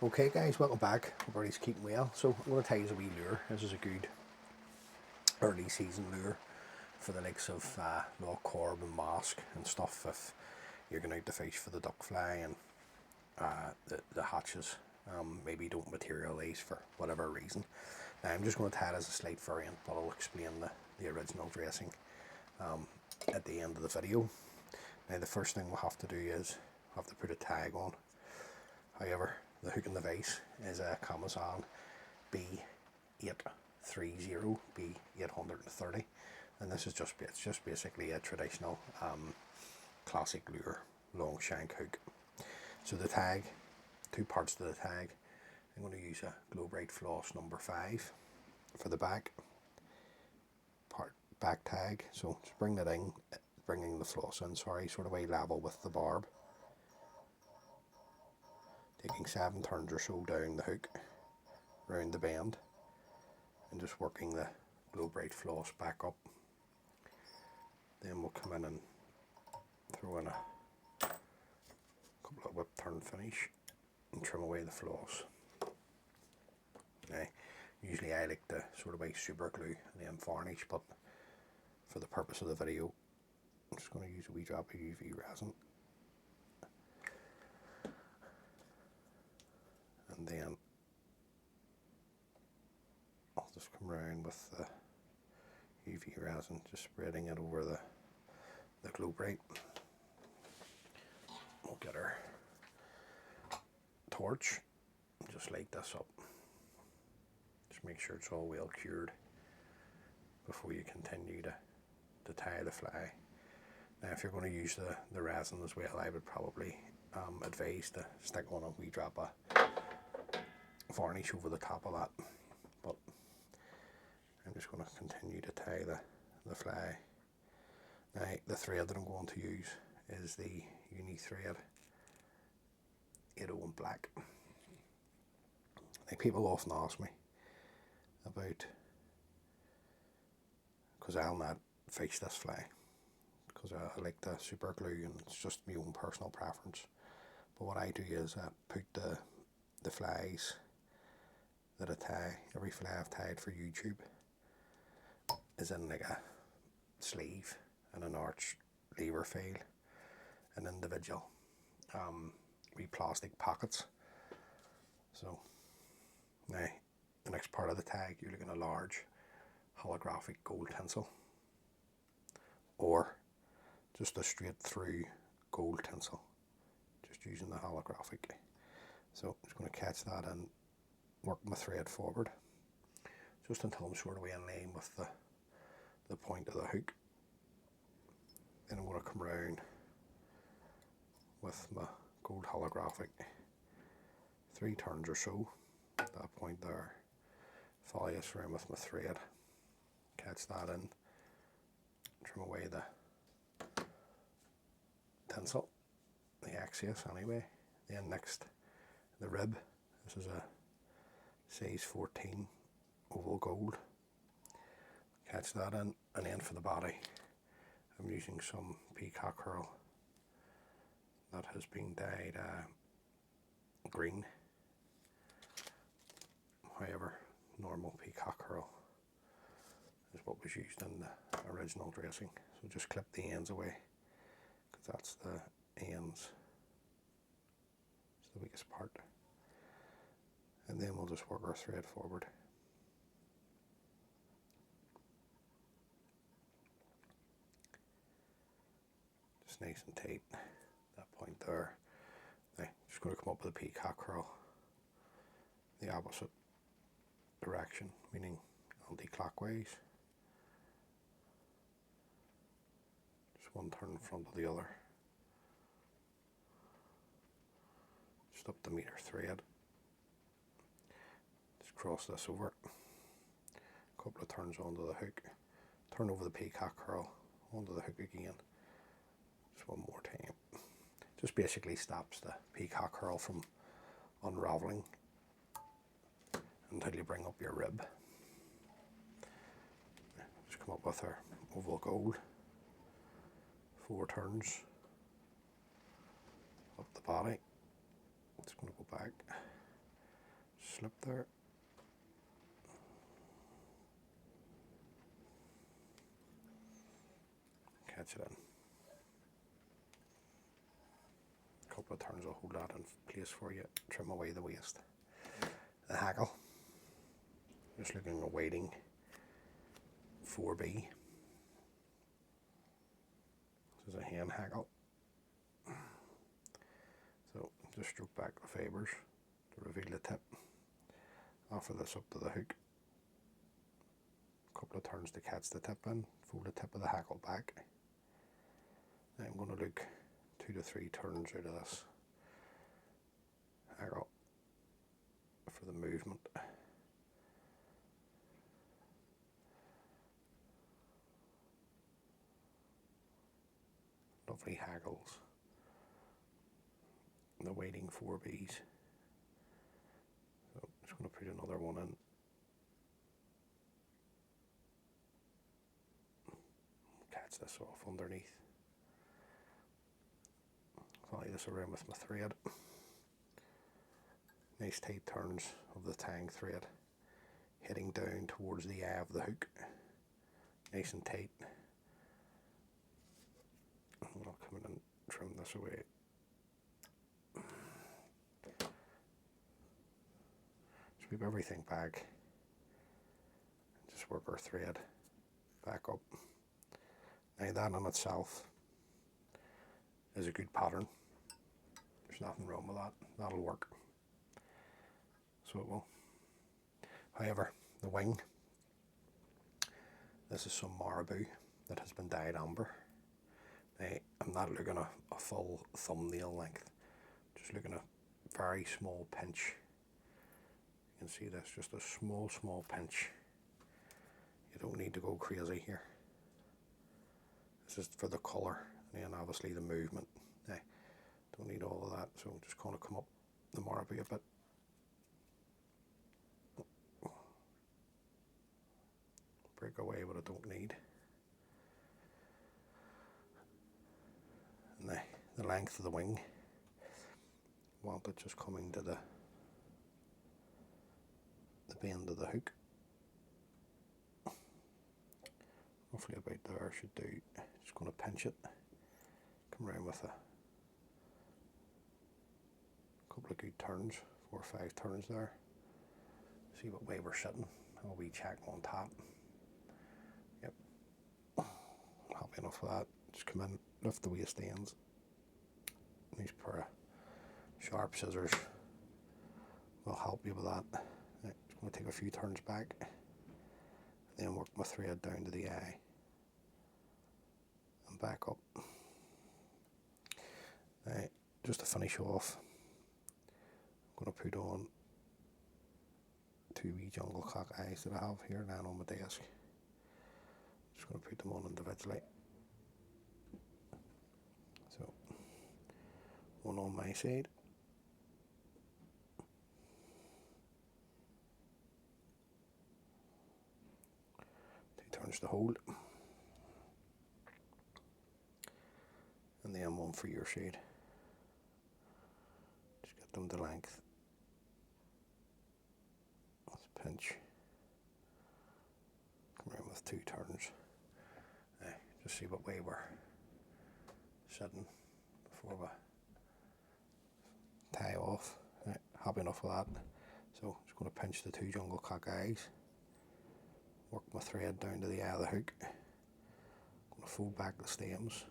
Okay guys, welcome back. Hope everybody's keeping well. So I'm going to tell you a wee lure. This is a good early season lure for the likes of loch corb and mask and stuff if you're going out to fish for the duck fly and the hatches maybe don't materialise for whatever reason. Now I'm just going to tie it as a slight variant, but I'll explain the original dressing at the end of the video. Now the first thing we'll have to do is we'll have to put a tag on. However, the hook and the vise is a Kamasan B830, B830, and this is just basically a traditional classic lure long shank hook. So the tag, two parts to the tag. I'm going to use a glow bright floss number 5 for the back tag. So just bring that in, bringing the floss in, sorry, sort of way level with the barb. Taking 7 turns or so down the hook, round the bend, and just working the glow bright floss back up. Then we'll come in and throw in a couple of whip turn finish and trim away the floss. Now, usually I like to sort of super glue and then varnish, but for the purpose of the video, I'm just going to use a wee drop of UV resin. And then I'll just come around with the UV resin, just spreading it over the glow bright. We'll get our torch, just light this up. Just make sure it's all well cured before you continue to tie the fly. Now if you're going to use the resin as well, I would probably advise to stick on a wee drop of varnish over the top of that, but I'm just going to continue to tie the fly. Now the thread that I'm going to use is the uni thread 801 black. Now people often ask me about, because I'll not fish this fly because I like the super glue and it's just my own personal preference, but what I do is I put the flies that I tie, every fly I've tied for YouTube is in like a sleeve and an arch lever file and individual wee plastic pockets. So now the next part of the tag, you're looking at a large holographic gold tinsel or just a straight through gold tinsel, just using the holographic. So I'm just going to catch that and work my thread forward just until I'm sort of in line with the point of the hook. Then I'm going to come around with my gold holographic 3 turns or so at that point there, follow this around with my thread, catch that in, trim away the tinsel, the axis anyway. Then next, the rib. This is a size 14 oval gold, catch that in, and then for the body I'm using some peacock herl that has been dyed green. However, normal peacock herl is what was used in the original dressing, so just clip the ends away because that's the ends, it's the weakest part. And then we'll just work our thread forward. Just nice and tight, that point there. Now, just going to come up with a peacock herl, the opposite direction, meaning anti-clockwise. Just one turn in front of the other. Just up the meter thread. Cross this over, a couple of turns onto the hook, turn over the peacock herl onto the hook again, just one more time. Just basically stops the peacock herl from unraveling until you bring up your rib. Just come up with our oval gold, 4 turns up the body. It's going to go back. slip there. Catch it in. A couple of turns will hold that in place for you. Trim away the waste. The hackle. Just looking at weighting 4B. This is a hand hackle. So just stroke back the fibres to reveal the tip. Offer this up to the hook. A couple of turns to catch the tip in. Fold the tip of the hackle back. Now I'm going to look 2 to 3 turns out of this hackle for the movement. Lovely hackles. The weighting 4Bs. So I'm just going to put another one in. Catch this off underneath. Follow this around with my thread. Nice tight turns of the tang thread, heading down towards the eye of the hook. Nice and tight. I'll come in and trim this away. Sweep everything back. Just work our thread back up. Now that in itself is a good pattern. There's nothing wrong with that. That'll work. So it will. However, the wing, this is some marabou that has been dyed amber. Now, I'm not looking at a full thumbnail length, just looking at a very small pinch. You can see this, just a small pinch. You don't need to go crazy here. This is for the colour and obviously the movement. Now, don't need all of that, so I'm just going to come up the marabou a bit. Break away what I don't need. And the length of the wing, want it just coming to the bend of the hook. Roughly about there should do. Just going to pinch it. Come around with a couple of good turns, 4 or 5 turns there. See what way we're sitting. I'll wee check on top. Yep. Happy enough with that. Just come in, lift the waist ends. Nice pair of sharp scissors will help you with that. Right, just going to take a few turns back. Then work my thread down to the eye and back up. Right, just to finish off, I'm going to put on 2 wee jungle cock eyes that I have here lying on my desk. Just going to put them on individually. So, one on my side. Turns to hold, and then one for your shade. Just get them to length. Let's pinch. Come around with 2 turns. Just see what way we're sitting before we tie off. Right, happy enough with that. So just going to pinch the 2 jungle cock eyes. Work my thread down to the eye of the hook. I'm going to fold back the stems.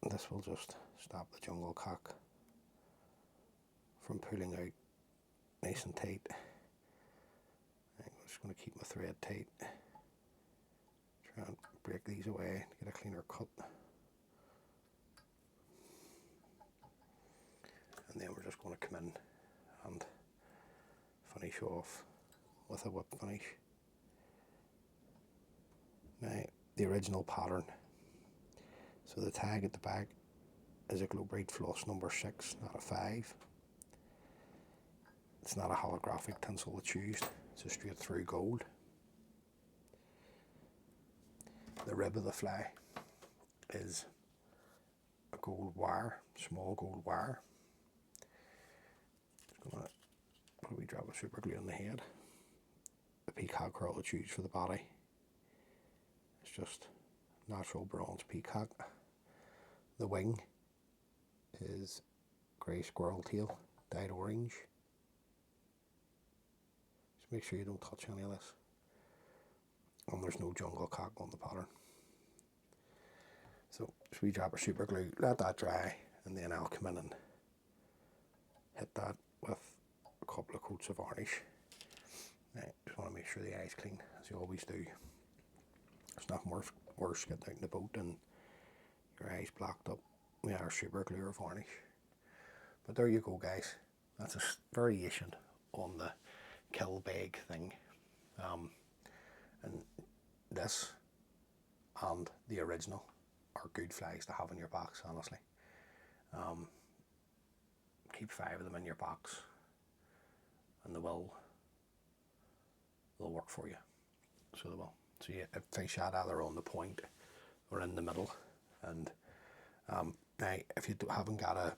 This will just stop the jungle cock from pulling out nice and tight. I'm just going to keep my thread tight. Try and break these away to get a cleaner cut. And then we're just going to come in and finish off with a whip finish. Now, the original pattern, so the tag at the back is a glow bright floss number 6, not a 5. It's not a holographic tinsel that's used, it's a straight through gold. The rib of the fly is a gold wire, small gold wire. Just gonna probably drop a super glue on the head. The peacock herl that's used for the body. It's just natural bronze peacock. The wing is grey squirrel tail dyed orange. Just make sure you don't touch any of this. And there's no jungle cock on the pattern. So we drop our super glue, let that dry, and then I'll come in and hit that with a couple of coats of varnish. Now, just want to make sure the eye's clean, as you always do. There's nothing worse getting out in the boat and your eyes blocked up with our super glue or varnish. But there you go, guys. That's a variation on the Kilbeg Thing. And this and the original are good flags to have in your box, honestly. Keep 5 of them in your box and they'll work for you. So they will. So you fish that either on the point or in the middle. And now if you haven't got a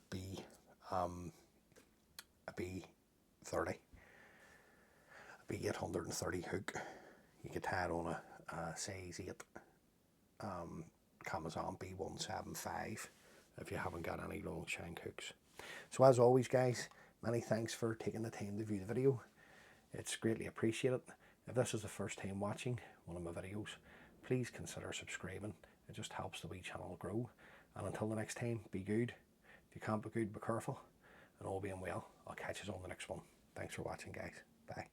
B830 hook, you could tie it on a size 8 Kamasan B830 if you haven't got any long shank hooks. So as always, guys, many thanks for taking the time to view the video. It's greatly appreciated. If this is the first time watching one of my videos, please consider subscribing. It just helps the wee channel grow. And until the next time, be good. If you can't be good, be careful. And all being well, I'll catch you on the next one. Thanks for watching, guys. Bye.